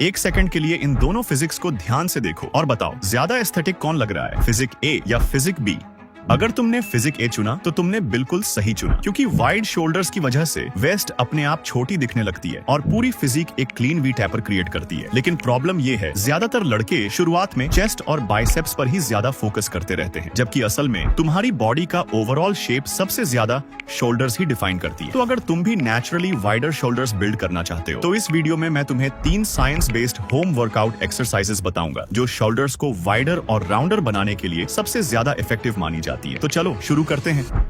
एक सेकंड के लिए इन दोनों फिजिक्स को ध्यान से देखो और बताओ ज्यादा एस्थेटिक कौन लग रहा है, फिजिक ए या फिजिक बी। अगर तुमने फिजिक ए चुना तो तुमने बिल्कुल सही चुना, क्योंकि वाइड शोल्डर्स की वजह से वेस्ट अपने आप छोटी दिखने लगती है और पूरी फिजिक एक क्लीन वी टैपर क्रिएट करती है। लेकिन प्रॉब्लम ये है, ज्यादातर लड़के शुरुआत में चेस्ट और बाइसेप्स पर ही ज्यादा फोकस करते रहते हैं, जबकि असल में तुम्हारी बॉडी का ओवरऑल शेप सबसे ज्यादा शोल्डर्स ही डिफाइन करती है। तो अगर तुम भी नेचुरली वाइडर शोल्डर्स बिल्ड करना चाहते हो तो इस वीडियो में मैं तुम्हें 3 science based home workout exercises बताऊंगा जो शोल्डर्स को वाइडर और राउंडर बनाने के लिए सबसे ज्यादा इफेक्टिव मानी जाती है। तो चलो शुरू करते हैं।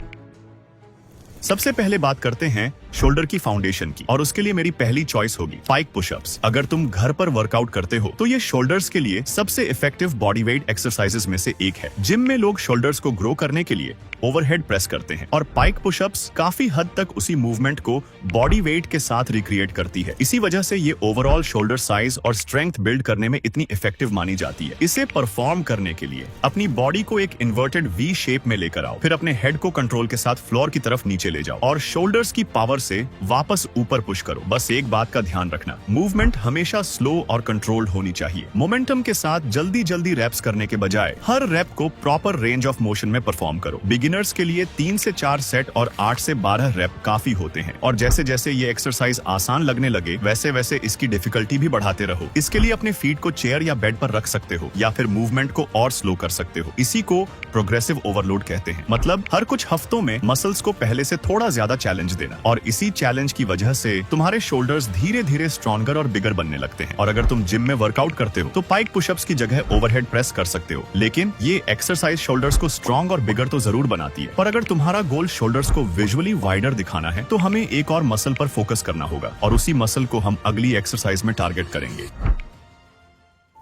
सबसे पहले बात करते हैं शोल्डर की फाउंडेशन की, और उसके लिए मेरी पहली चॉइस होगी पाइक पुशअप्स। अगर तुम घर पर वर्कआउट करते हो तो ये शोल्डर्स के लिए सबसे इफेक्टिव बॉडी वेट एक्सरसाइजेस में से एक है। जिम में लोग शोल्डर्स को ग्रो करने के लिए ओवरहेड प्रेस करते हैं और पाइक पुशअप्स काफी हद तक उसी मूवमेंट को बॉडी वेट के साथ रिक्रिएट करती है। इसी वजह से ये ओवरऑल शोल्डर साइज और स्ट्रेंथ बिल्ड करने में इतनी इफेक्टिव मानी जाती है। इसे परफॉर्म करने के लिए अपनी बॉडी को एक इन्वर्टेड वी शेप में लेकर आओ, फिर अपने हेड को कंट्रोल के साथ फ्लोर की तरफ नीचे ले जाओ और शोल्डर्स की पावर से वापस ऊपर पुश करो। बस एक बात का ध्यान रखना, मूवमेंट हमेशा स्लो और कंट्रोल्ड होनी चाहिए। मोमेंटम के साथ जल्दी जल्दी रेप्स करने के बजाय हर रेप को प्रॉपर रेंज ऑफ मोशन में परफॉर्म करो। बिगिनर्स के लिए 3 से 4 सेट और 8 से 12 रेप काफी होते हैं, और जैसे जैसे ये एक्सरसाइज आसान लगने लगे वैसे वैसे इसकी डिफिकल्टी भी बढ़ाते रहो। इसके लिए अपने फीट को चेयर या बेड पर रख सकते हो या फिर मूवमेंट को और स्लो कर सकते हो। इसी को प्रोग्रेसिव ओवरलोड कहते हैं। मतलब हर कुछ हफ्तों में मसल्स को पहले से थोड़ा ज्यादा चैलेंज देना, और इसी चैलेंज की वजह से तुम्हारे शोल्डर्स धीरे धीरे स्ट्रॉन्गर और बिगर बनने लगते हैं। और अगर तुम जिम में वर्कआउट करते हो तो पाइक पुशअप्स की जगह ओवरहेड प्रेस कर सकते हो, लेकिन ये एक्सरसाइज शोल्डर्स को स्ट्रॉन्ग और बिगर तो जरूर बनाती है। पर अगर तुम्हारा गोल शोल्डर्स को विजुअली वाइडर दिखाना है तो हमें एक और मसल पर फोकस करना होगा, और उसी मसल को हम अगली एक्सरसाइज में टारगेट करेंगे।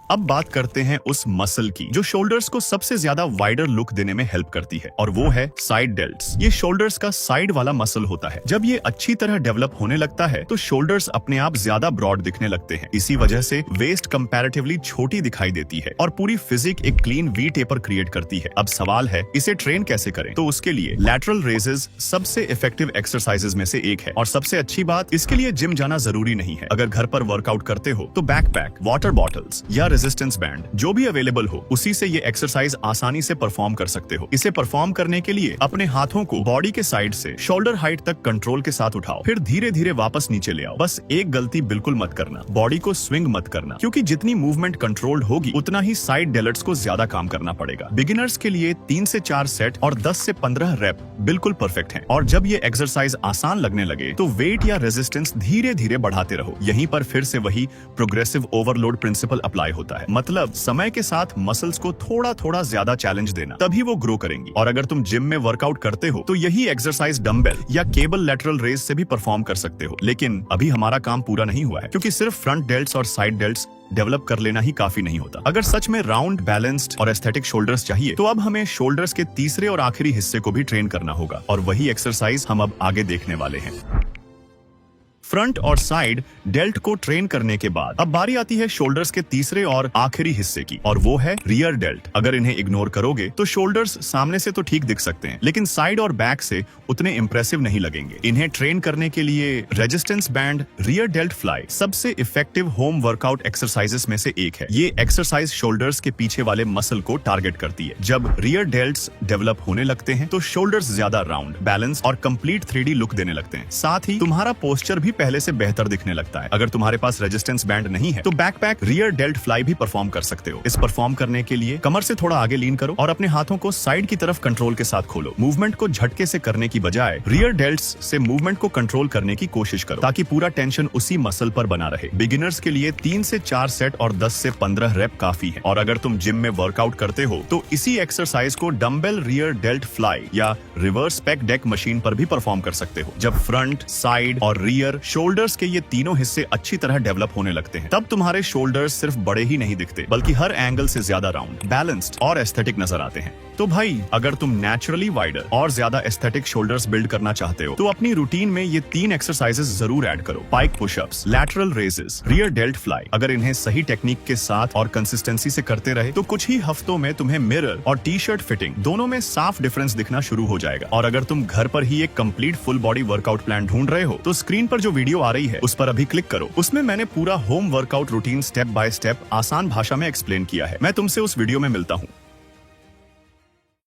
अब बात करते हैं उस मसल की जो शोल्डर्स को सबसे ज्यादा वाइडर लुक देने में हेल्प करती है, और वो है साइड डेल्ट्स। ये शोल्डर्स का साइड वाला मसल होता है। जब ये अच्छी तरह डेवलप होने लगता है तो शोल्डर्स अपने आप ज्यादा ब्रॉड दिखने लगते हैं। इसी वजह से वेस्ट कंपैरेटिवली छोटी दिखाई देती है और पूरी फिजिक एक क्लीन वी टेपर क्रिएट करती है। अब सवाल है, इसे ट्रेन कैसे करें? तो उसके लिए लैटरल रेजेस सबसे इफेक्टिव एक्सरसाइजेस में से एक है, और सबसे अच्छी बात, इसके लिए जिम जाना जरूरी नहीं है। अगर घर पर वर्कआउट करते हो तो बैकपैक, वाटर बॉटल्स या रेजिस्टेंस बैंड जो भी अवेलेबल हो उसी से ये एक्सरसाइज आसानी से परफॉर्म कर सकते हो। इसे परफॉर्म करने के लिए अपने हाथों को बॉडी के साइड से शोल्डर हाइट तक कंट्रोल के साथ उठाओ, फिर धीरे धीरे वापस नीचे ले आओ। बस एक गलती बिल्कुल मत करना, बॉडी को स्विंग मत करना, क्योंकि जितनी मूवमेंट कंट्रोल्ड होगी उतना ही साइड डेलट्स को ज्यादा काम करना पड़ेगा। बिगिनर्स के लिए 3 से 4 सेट और 10 से 15 रेप बिल्कुल परफेक्ट है। और जब ये एक्सरसाइज आसान लगने लगे तो वेट या रेजिस्टेंस धीरे धीरे बढ़ाते रहो। यहीं पर फिर से वही प्रोग्रेसिव ओवरलोड प्रिंसिपल अप्लाई होता है। मतलब समय के साथ मसल्स को थोड़ा थोड़ा ज्यादा चैलेंज देना, तभी वो ग्रो करेंगी। और अगर तुम जिम में वर्कआउट करते हो तो यही एक्सरसाइज डंबल या केबल लैटरल रेज से भी परफॉर्म कर सकते हो। लेकिन अभी हमारा काम पूरा नहीं हुआ है, क्योंकि सिर्फ फ्रंट डेल्ट्स और साइड डेल्ट्स डेवलप कर लेना ही काफी नहीं होता। अगर सच में राउंड, बैलेंस्ड और एस्थेटिक शोल्डर्स चाहिए तो अब हमें शोल्डर्स के तीसरे और आखिरी हिस्से को भी ट्रेन करना होगा, और वही एक्सरसाइज हम अब आगे देखने वाले हैं। फ्रंट और साइड डेल्ट को ट्रेन करने के बाद अब बारी आती है शोल्डर्स के तीसरे और आखिरी हिस्से की, और वो है रियर डेल्ट। अगर इन्हें इग्नोर करोगे तो शोल्डर्स सामने से तो ठीक दिख सकते हैं, लेकिन साइड और बैक से उतने इंप्रेसिव नहीं लगेंगे। इन्हें ट्रेन करने के लिए resistance band rear delt fly सबसे इफेक्टिव होम वर्कआउट एक्सरसाइजेस में से एक है। ये एक्सरसाइज शोल्डर्स के पीछे वाले मसल को टारगेट करती है। जब रियर डेल्ट्स डेवलप होने लगते हैं तो शोल्डर्स ज्यादा राउंड, बैलेंस और कंप्लीट 3D लुक देने लगते हैं। साथ ही तुम्हारा पोस्चर भी पहले से बेहतर दिखने लगता है। अगर तुम्हारे पास रेजिस्टेंस बैंड नहीं है तो बैकपैक रियर डेल्ट फ्लाई भी परफॉर्म कर सकते हो। इस परफॉर्म करने के लिए कमर से थोड़ा आगे लीन करो और अपने हाथों को साइड की तरफ कंट्रोल के साथ खोलो। मूवमेंट को झटके से करने की बजाय रियर डेल्ट्स से मूवमेंट को कंट्रोल करने की कोशिश करो, ताकि पूरा टेंशन उसी मसल पर बना रहे। बिगिनर्स के लिए 3 से 4 सेट और 10 से 15 रेप काफी है। और अगर तुम जिम में वर्कआउट करते हो तो इसी एक्सरसाइज को डंबल रियर डेल्ट फ्लाई या रिवर्स पेक डेक मशीन पर भी परफॉर्म कर सकते हो। जब फ्रंट, साइड और रियर शोल्डर्स के ये तीनों हिस्से अच्छी तरह डेवलप होने लगते हैं, तब तुम्हारे शोल्डर्स सिर्फ बड़े ही नहीं दिखते, बल्कि हर एंगल से ज्यादा राउंड, बैलेंस्ड और एस्थेटिक नजर आते हैं। तो भाई, अगर तुम नेचुरली वाइडर और ज्यादा एस्थेटिक शोल्डर्स बिल्ड करना चाहते हो तो अपनी रूटीन में ये 3 एक्सरसाइजेस जरूर ऐड करो। Pike pushups, lateral raises, rear delt fly. अगर इन्हें सही टेक्निक के साथ और कंसिस्टेंसी से करते रहे तो कुछ ही हफ्तों में तुम्हें मिरर और टी-शर्ट फिटिंग दोनों में साफ डिफरेंस दिखना शुरू हो जाएगा। और अगर तुम घर पर ही एक complete full body workout plan ढूंढ रहे हो तो स्क्रीन पर जो वीडियो आ रही है उस पर अभी क्लिक करो। उसमें मैंने पूरा home workout routine step by step आसान भाषा में एक्सप्लेन किया है। मैं तुमसे उस वीडियो में मिलता हूँ।